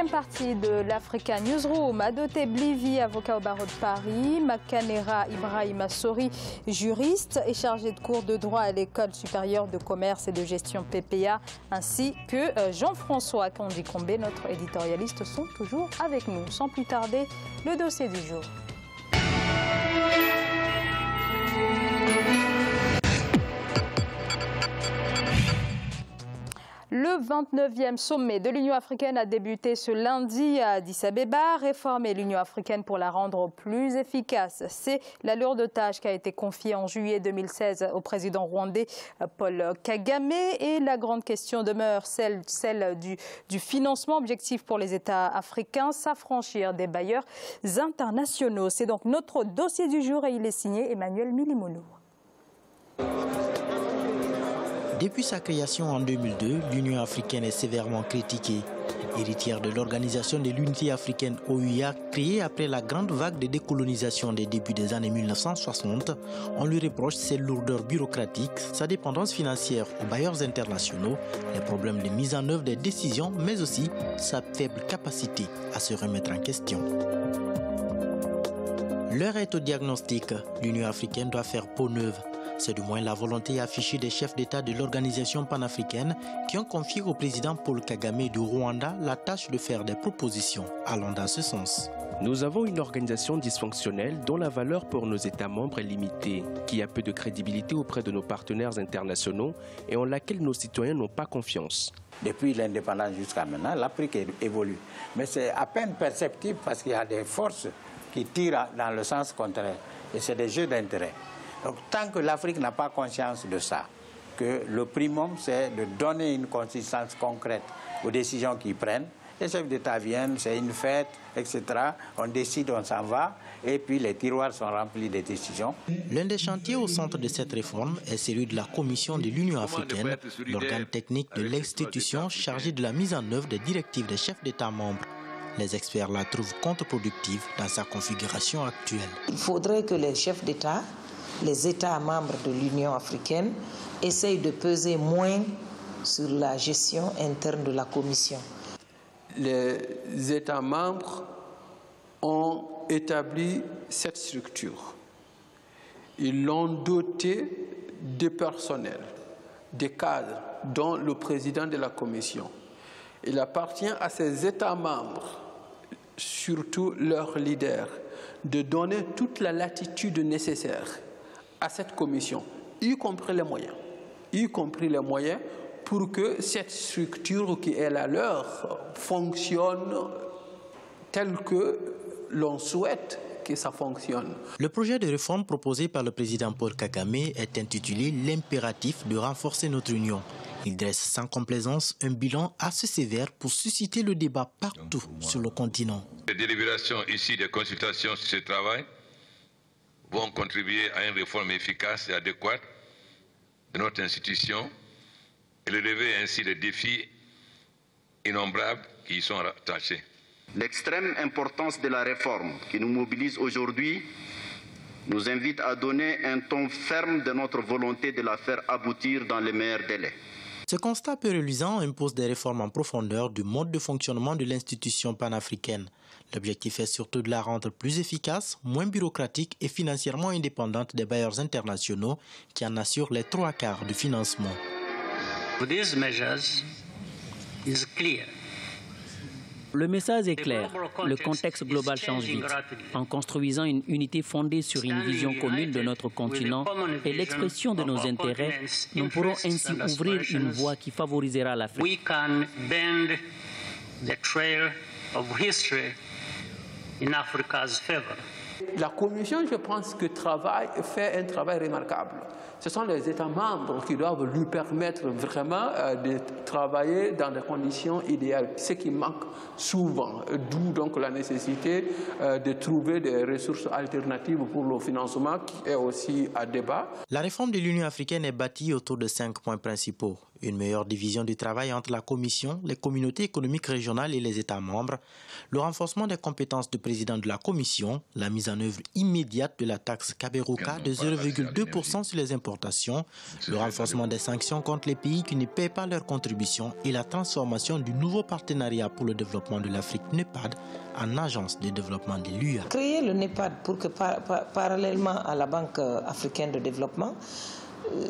deuxième partie de l'Africa Newsroom. Adoté Blivi, avocat au barreau de Paris. Makanera Ibrahima Sori, juriste et chargé de cours de droit à l'École supérieure de commerce et de gestion PPA, ainsi que Jean-François Kandikombe, notre éditorialiste, sont toujours avec nous. Sans plus tarder, le dossier du jour. Le 29e sommet de l'Union africaine a débuté ce lundi à Addis Abeba. Réformer l'Union africaine pour la rendre plus efficace, c'est la lourde tâche qui a été confiée en juillet 2016 au président rwandais Paul Kagame. Et la grande question demeure celle du financement, objectif pour les États africains, s'affranchir des bailleurs internationaux. C'est donc notre dossier du jour et il est signé Emmanuel Milimono. Depuis sa création en 2002, l'Union africaine est sévèrement critiquée. Héritière de l'Organisation de l'Unité africaine OUA, créée après la grande vague de décolonisation des débuts des années 1960, on lui reproche ses lourdeurs bureaucratiques, sa dépendance financière aux bailleurs internationaux, les problèmes de mise en œuvre des décisions, mais aussi sa faible capacité à se remettre en question. L'heure est au diagnostic. L'Union africaine doit faire peau neuve. C'est du moins la volonté affichée des chefs d'État de l'organisation panafricaine qui ont confié au président Paul Kagame du Rwanda la tâche de faire des propositions allant dans ce sens. Nous avons une organisation dysfonctionnelle dont la valeur pour nos États membres est limitée, qui a peu de crédibilité auprès de nos partenaires internationaux et en laquelle nos citoyens n'ont pas confiance. Depuis l'indépendance jusqu'à maintenant, l'Afrique évolue. Mais c'est à peine perceptible parce qu'il y a des forces qui tirent dans le sens contraire. Et c'est des jeux d'intérêt. Donc, tant que l'Afrique n'a pas conscience de ça, que le primum, c'est de donner une consistance concrète aux décisions qu'ils prennent, les chefs d'État viennent, c'est une fête, etc. On décide, on s'en va, et puis les tiroirs sont remplis de décisions. L'un des chantiers au centre de cette réforme est celui de la Commission de l'Union africaine, l'organe technique de l'institution chargé de la mise en œuvre des directives des chefs d'État membres. Les experts la trouvent contre-productive dans sa configuration actuelle. Il faudrait que les chefs d'État, les États membres de l'Union africaine essayent de peser moins sur la gestion interne de la Commission. Les États membres ont établi cette structure. Ils l'ont dotée de personnel, de cadres, dont le président de la Commission. Il appartient à ces États membres, surtout leurs leaders, de donner toute la latitude nécessaire à cette commission, y compris les moyens pour que cette structure qui est la leur fonctionne tel que l'on souhaite que ça fonctionne. Le projet de réforme proposé par le président Paul Kagame est intitulé « L'impératif de renforcer notre union ». Il dresse sans complaisance un bilan assez sévère pour susciter le débat partout sur le continent. Les délibérations issues des consultations sur ce travail vont contribuer à une réforme efficace et adéquate de notre institution et relever ainsi les défis innombrables qui y sont attachés. L'extrême importance de la réforme qui nous mobilise aujourd'hui nous invite à donner un ton ferme de notre volonté de la faire aboutir dans les meilleurs délais. Ce constat peu reluisant impose des réformes en profondeur du mode de fonctionnement de l'institution panafricaine. L'objectif est surtout de la rendre plus efficace, moins bureaucratique et financièrement indépendante des bailleurs internationaux qui en assurent les 3/4 du financement. These measures is clear. Le message est clair. Le contexte global change vite. En construisant une unité fondée sur une vision commune de notre continent et l'expression de nos intérêts, nous pourrons ainsi ouvrir une voie qui favorisera l'Afrique. We can bend the trail of history in Africa's favor. La Commission, je pense que fait un travail remarquable. Ce sont les États membres qui doivent lui permettre vraiment de travailler dans des conditions idéales, ce qui manque souvent, d'où donc la nécessité de trouver des ressources alternatives pour le financement qui est aussi à débat. La réforme de l'Union africaine est bâtie autour de 5 points principaux. Une meilleure division du travail entre la Commission, les communautés économiques régionales et les États membres, le renforcement des compétences du président de la Commission, la mise en œuvre immédiate de la taxe Kaberuka de 0,2% sur les importations, le renforcement des sanctions contre les pays qui ne paient pas leurs contributions et la transformation du nouveau partenariat pour le développement de l'Afrique NEPAD en agence de développement de l'UA. Créer le NEPAD pour que parallèlement à la Banque africaine de développement,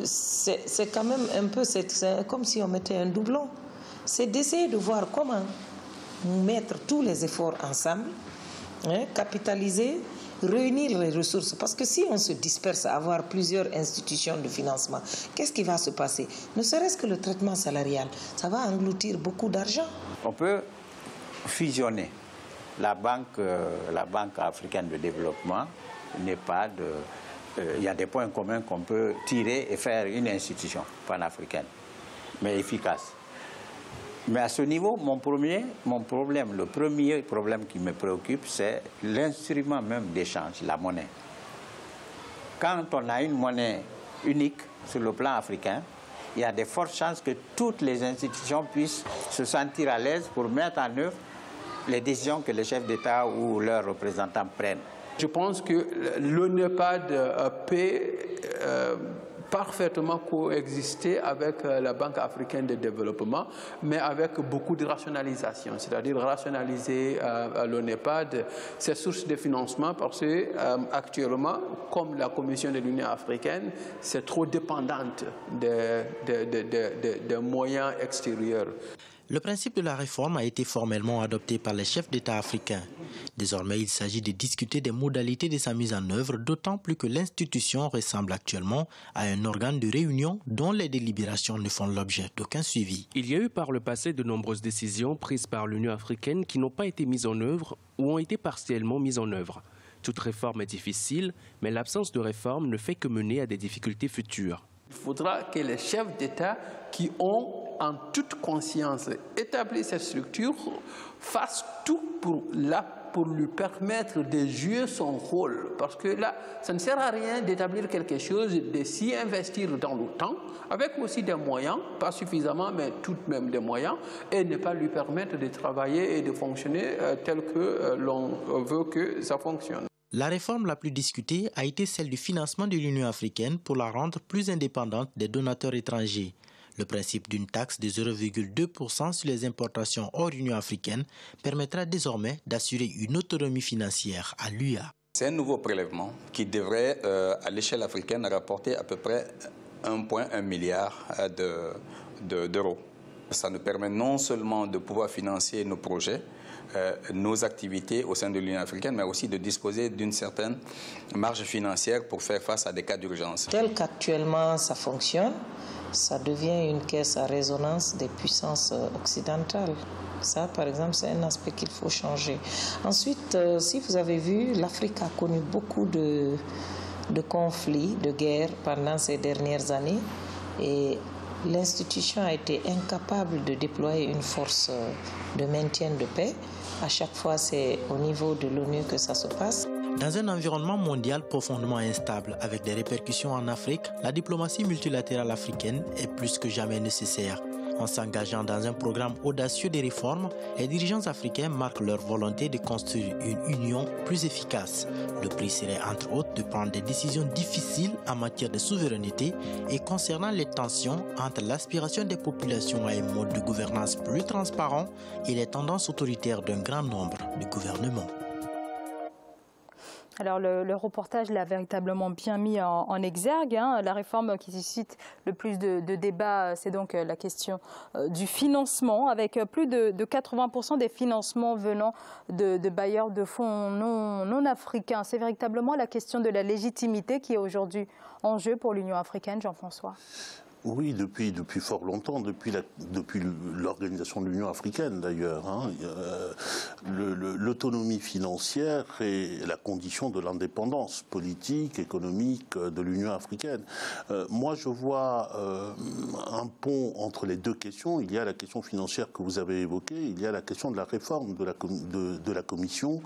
c'est quand même un peu, c'est comme si on mettait un doublon. C'est d'essayer de voir comment mettre tous les efforts ensemble, capitaliser, réunir les ressources. Parce que si on se disperse à avoir plusieurs institutions de financement, qu'est-ce qui va se passer? Ne serait-ce que le traitement salarial, ça va engloutir beaucoup d'argent. On peut fusionner la Banque africaine de développement, NEPAD. Il y a des points communs qu'on peut tirer et faire une institution panafricaine, mais efficace. Mais à ce niveau, le premier problème qui me préoccupe, c'est l'instrument même d'échange, la monnaie. Quand on a une monnaie unique sur le plan africain, il y a de fortes chances que toutes les institutions puissent se sentir à l'aise pour mettre en œuvre les décisions que les chefs d'État ou leurs représentants prennent. Je pense que le NEPAD peut parfaitement coexister avec la Banque africaine de développement, mais avec beaucoup de rationalisation, c'est-à-dire rationaliser le NEPAD, ses sources de financement, parce que actuellement, comme la Commission de l'Union africaine, c'est trop dépendante des moyens extérieurs. Le principe de la réforme a été formellement adopté par les chefs d'État africains. Désormais, il s'agit de discuter des modalités de sa mise en œuvre, d'autant plus que l'institution ressemble actuellement à un organe de réunion dont les délibérations ne font l'objet d'aucun suivi. Il y a eu par le passé de nombreuses décisions prises par l'Union africaine qui n'ont pas été mises en œuvre ou ont été partiellement mises en œuvre. Toute réforme est difficile, mais l'absence de réforme ne fait que mener à des difficultés futures. Il faudra que les chefs d'État qui ont en toute conscience établi cette structure fassent tout pour lui permettre de jouer son rôle. Parce que là, ça ne sert à rien d'établir quelque chose, de s'y investir dans le temps, avec aussi des moyens, pas suffisamment, mais tout de même des moyens, et ne pas lui permettre de travailler et de fonctionner tel que l'on veut que ça fonctionne. La réforme la plus discutée a été celle du financement de l'Union africaine pour la rendre plus indépendante des donateurs étrangers. Le principe d'une taxe de 0,2% sur les importations hors Union africaine permettra désormais d'assurer une autonomie financière à l'UA. C'est un nouveau prélèvement qui devrait, à l'échelle africaine, rapporter à peu près 1,1 milliard d'euros. Ça nous permet non seulement de pouvoir financer nos projets, nos activités au sein de l'Union africaine, mais aussi de disposer d'une certaine marge financière pour faire face à des cas d'urgence. Tel qu'actuellement ça fonctionne, ça devient une caisse à résonance des puissances occidentales. Ça, par exemple, c'est un aspect qu'il faut changer. Ensuite, si vous avez vu, l'Afrique a connu beaucoup de conflits, de guerres pendant ces dernières années. Et l'institution a été incapable de déployer une force de maintien de paix. À chaque fois, c'est au niveau de l'ONU que ça se passe. Dans un environnement mondial profondément instable avec des répercussions en Afrique, la diplomatie multilatérale africaine est plus que jamais nécessaire. En s'engageant dans un programme audacieux de réformes, les dirigeants africains marquent leur volonté de construire une union plus efficace. Le prix serait entre autres de prendre des décisions difficiles en matière de souveraineté et concernant les tensions entre l'aspiration des populations à un mode de gouvernance plus transparent et les tendances autoritaires d'un grand nombre de gouvernements. Alors le reportage l'a véritablement bien mis en exergue. La réforme qui suscite le plus de débats, c'est donc la question du financement, avec plus de 80% des financements venant de bailleurs de fonds non africains. C'est véritablement la question de la légitimité qui est aujourd'hui en jeu pour l'Union africaine, Jean-François. Oui, depuis fort longtemps, depuis l'organisation de l'Union africaine d'ailleurs. L'autonomie financière est la condition de l'indépendance politique, économique de l'Union africaine. Moi, je vois un pont entre les deux questions. Il y a la question financière que vous avez évoquée, il y a la question de la réforme de la Commission.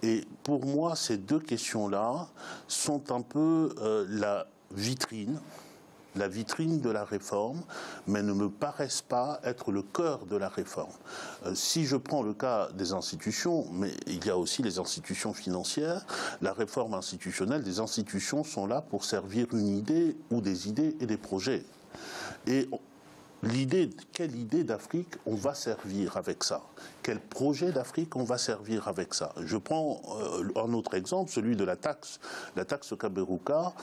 Et pour moi, ces deux questions-là sont un peu la vitrine, la vitrine de la réforme, mais ne me paraissent pas être le cœur de la réforme. Si je prends le cas des institutions, mais il y a aussi les institutions financières, la réforme institutionnelle, des institutions sont là pour servir une idée ou des idées et des projets. Et quelle idée d'Afrique on va servir avec ça? Quel projet d'Afrique on va servir avec ça? Je prends un autre exemple, celui de la taxe Kaberuka,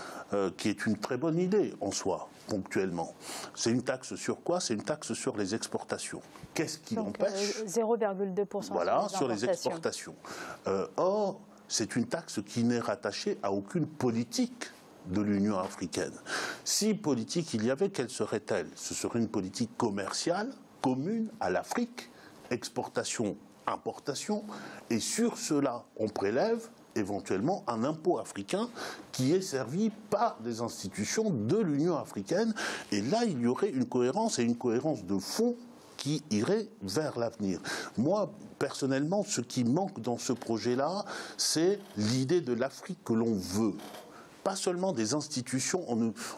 qui est une très bonne idée en soi, ponctuellement. C'est une taxe sur quoi? C'est une taxe sur les exportations. Qu'est-ce qui l'empêche? 0,2%. Voilà, sur les exportations. Or, c'est une taxe qui n'est rattachée à aucune politique de l'Union africaine. Si politique il y avait, quelle serait-elle? Ce serait une politique commerciale commune à l'Afrique, exportation, importation, et sur cela, on prélève éventuellement un impôt africain qui est servi par des institutions de l'Union africaine. Et là, il y aurait une cohérence, et une cohérence de fond qui irait vers l'avenir. Moi, personnellement, ce qui manque dans ce projet-là, c'est l'idée de l'Afrique que l'on veut. Pas seulement des institutions,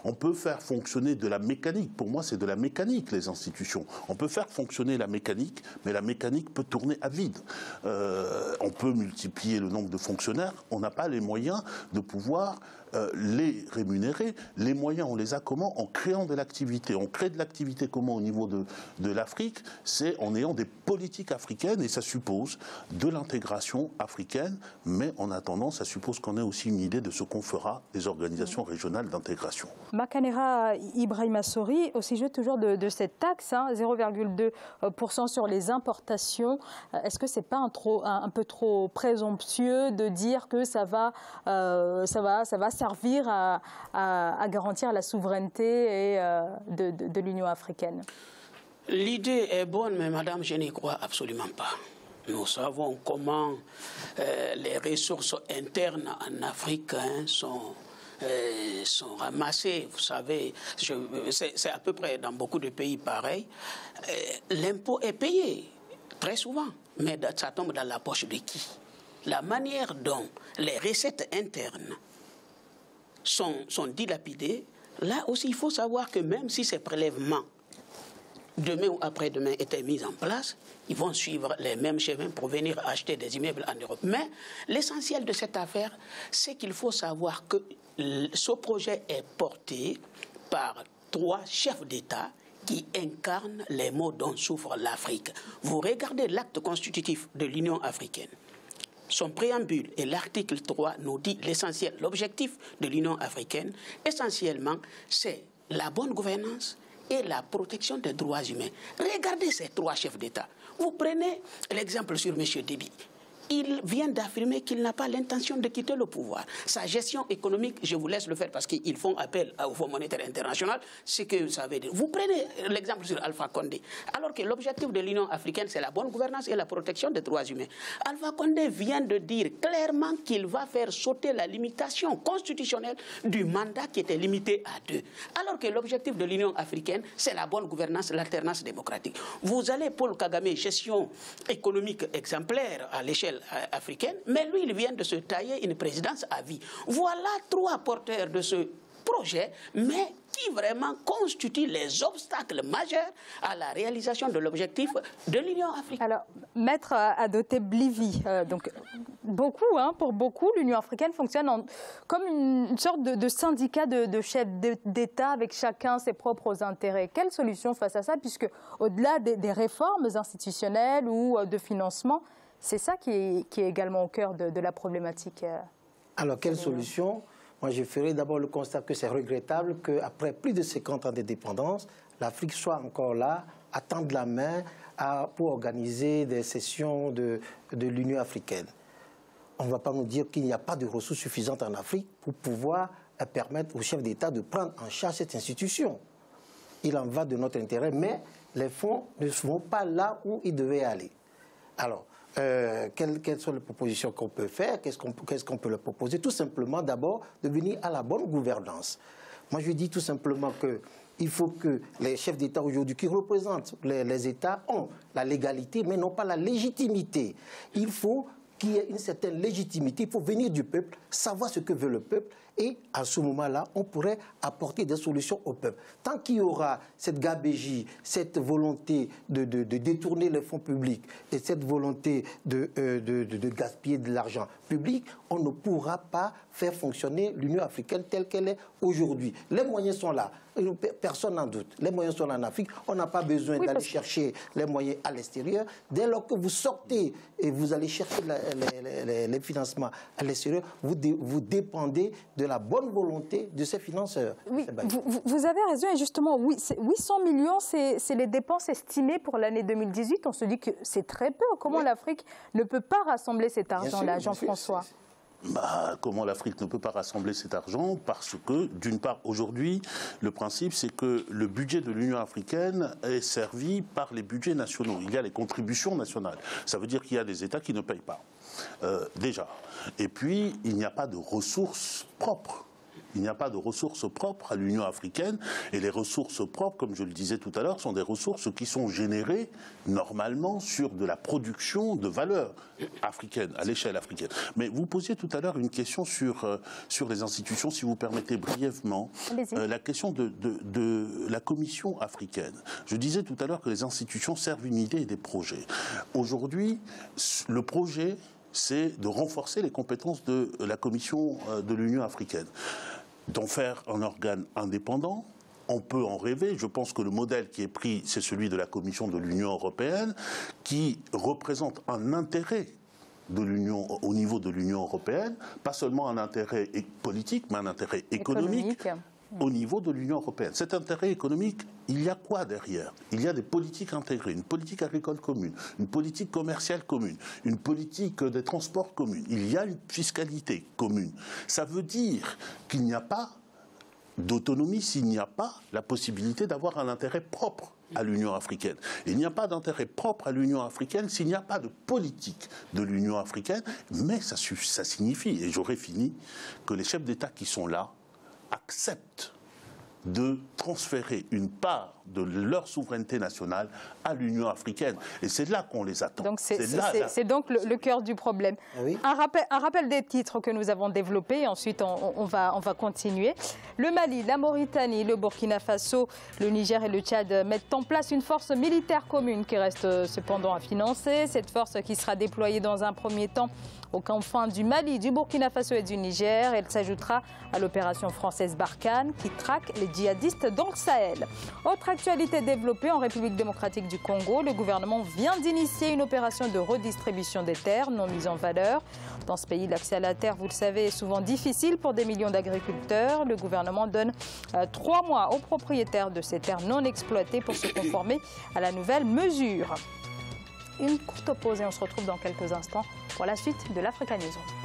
on peut faire fonctionner de la mécanique. Pour moi, c'est de la mécanique, les institutions. On peut faire fonctionner la mécanique, mais la mécanique peut tourner à vide. On peut multiplier le nombre de fonctionnaires, on n'a pas les moyens de pouvoir les rémunérer. Les moyens, on les a comment? En créant de l'activité. On crée de l'activité comment au niveau de l'Afrique? C'est en ayant des politiques africaines, et ça suppose de l'intégration africaine, mais en attendant, ça suppose qu'on ait aussi une idée de ce qu'on fera des organisations régionales d'intégration. Makanera Ibrahima Sori, au sujet toujours de cette taxe, 0,2% sur les importations, est-ce que ce n'est pas un peu trop présomptueux de dire que ça va servir à garantir la souveraineté de l'Union africaine? L'idée est bonne, mais madame, je n'y crois absolument pas. Nous savons comment les ressources internes en Afrique sont ramassées. Vous savez, c'est à peu près dans beaucoup de pays pareils. L'impôt est payé, très souvent, mais ça tombe dans la poche de qui? La manière dont les recettes internes sont dilapidées, là aussi il faut savoir que même si ces prélèvements demain ou après-demain étaient mis en place, ils vont suivre les mêmes chemins pour venir acheter des immeubles en Europe. Mais l'essentiel de cette affaire, c'est qu'il faut savoir que ce projet est porté par 3 chefs d'État qui incarnent les maux dont souffre l'Afrique. Vous regardez l'acte constitutif de l'Union africaine. Son préambule et l'article 3 nous dit l'essentiel. L'objectif de l'Union africaine, essentiellement, c'est la bonne gouvernance et la protection des droits humains. Regardez ces 3 chefs d'État. Vous prenez l'exemple sur M. Déby. Il vient d'affirmer qu'il n'a pas l'intention de quitter le pouvoir. Sa gestion économique, je vous laisse le faire parce qu'ils font appel au Fonds monétaire international, ce que ça veut dire. Vous prenez l'exemple sur Alpha Condé, alors que l'objectif de l'Union africaine, c'est la bonne gouvernance et la protection des droits humains. Alpha Condé vient de dire clairement qu'il va faire sauter la limitation constitutionnelle du mandat qui était limité à 2. Alors que l'objectif de l'Union africaine, c'est la bonne gouvernance, l'alternance démocratique. Vous allez, Paul Kagame, gestion économique exemplaire à l'échelle africaine, mais lui, il vient de se tailler une présidence à vie. Voilà 3 porteurs de ce projet, mais qui vraiment constituent les obstacles majeurs à la réalisation de l'objectif de l'Union africaine. Alors, Maître Adoté Blivi, donc pour beaucoup, l'Union africaine fonctionne comme une sorte de syndicat de chefs d'État avec chacun ses propres intérêts. Quelle solution face à ça, puisque au-delà des réformes institutionnelles ou de financement, c'est ça qui est également au cœur de la problématique. Alors, quelle solution? Moi, je ferai d'abord le constat que c'est regrettable qu'après plus de 50 ans d'indépendance, l'Afrique soit encore là, à tendre la main pour organiser des sessions de l'Union africaine. On ne va pas nous dire qu'il n'y a pas de ressources suffisantes en Afrique pour pouvoir permettre aux chefs d'État de prendre en charge cette institution. Il en va de notre intérêt, mais les fonds ne vont pas là où ils devaient aller. Alors, quelles sont les propositions qu'on peut faire? Qu'est-ce qu'on peut leur proposer? Tout simplement, d'abord, de venir à la bonne gouvernance. Moi, je dis tout simplement qu'il faut que les chefs d'État aujourd'hui qui représentent les États ont la légalité, mais non pas la légitimité. Il faut qu'il y ait une certaine légitimité. Il faut venir du peuple, savoir ce que veut le peuple Et à ce moment-là, on pourrait apporter des solutions au peuple. Tant qu'il y aura cette gabégie, cette volonté de détourner les fonds publics et cette volonté de gaspiller de l'argent public, on ne pourra pas faire fonctionner l'Union africaine telle qu'elle est aujourd'hui. Les moyens sont là. Personne n'en doute. Les moyens sont là en Afrique. On n'a pas besoin d'aller chercher les moyens à l'extérieur. Dès lors que vous sortez et vous allez chercher les financements à l'extérieur, vous dépendez de la bonne volonté de ces financeurs. Oui, vous avez raison. Et justement, oui, 800 millions, c'est les dépenses estimées pour l'année 2018. On se dit que c'est très peu. Comment l'Afrique ne peut pas rassembler cet argent-là, Jean-François ? Comment l'Afrique ne peut pas rassembler cet argent? Parce que, d'une part, aujourd'hui, le principe, c'est que le budget de l'Union africaine est servi par les budgets nationaux. Il y a les contributions nationales. Ça veut dire qu'il y a des États qui ne payent pas, déjà. Et puis, il n'y a pas de ressources propres. Il n'y a pas de ressources propres à l'Union africaine. Et les ressources propres, comme je le disais tout à l'heure, sont des ressources qui sont générées normalement sur de la production de valeur africaine, à l'échelle africaine. Mais vous posiez tout à l'heure une question sur les institutions, si vous permettez brièvement. La question de la Commission africaine. Je disais tout à l'heure que les institutions servent une idée et des projets. Aujourd'hui, le projet, c'est de renforcer les compétences de la Commission de l'Union africaine, d'en faire un organe indépendant. On peut en rêver. Je pense que le modèle qui est pris, c'est celui de la Commission de l'Union européenne, qui représente un intérêt de l'Union au niveau de l'Union européenne, pas seulement un intérêt politique, mais un intérêt économique. Au niveau de l'Union européenne. Cet intérêt économique, il y a quoi derrière? Il y a des politiques intégrées, une politique agricole commune, une politique commerciale commune, une politique des transports commune, il y a une fiscalité commune. Ça veut dire qu'il n'y a pas d'autonomie s'il n'y a pas la possibilité d'avoir un intérêt propre à l'Union africaine. Il n'y a pas d'intérêt propre à l'Union africaine s'il n'y a pas de politique de l'Union africaine, mais ça signifie, et j'aurais fini, que les chefs d'État qui sont là acceptent de transférer une part de leur souveraineté nationale à l'Union africaine. Et c'est là qu'on les attend. Donc c'est donc le cœur du problème. Oui. Un rappel des titres que nous avons développés, et ensuite on va continuer. Le Mali, la Mauritanie, le Burkina Faso, le Niger et le Tchad mettent en place une force militaire commune qui reste cependant à financer. Cette force qui sera déployée dans un premier temps aux confins du Mali, du Burkina Faso et du Niger. Elle s'ajoutera à l'opération française Barkhane qui traque les djihadistes dans le Sahel. Autre actualité développée en République démocratique du Congo, le gouvernement vient d'initier une opération de redistribution des terres non mises en valeur. Dans ce pays, l'accès à la terre, vous le savez, est souvent difficile pour des millions d'agriculteurs. Le gouvernement donne 3 mois aux propriétaires de ces terres non exploitées pour se conformer à la nouvelle mesure. Une courte pause et on se retrouve dans quelques instants pour la suite de l'Africa News.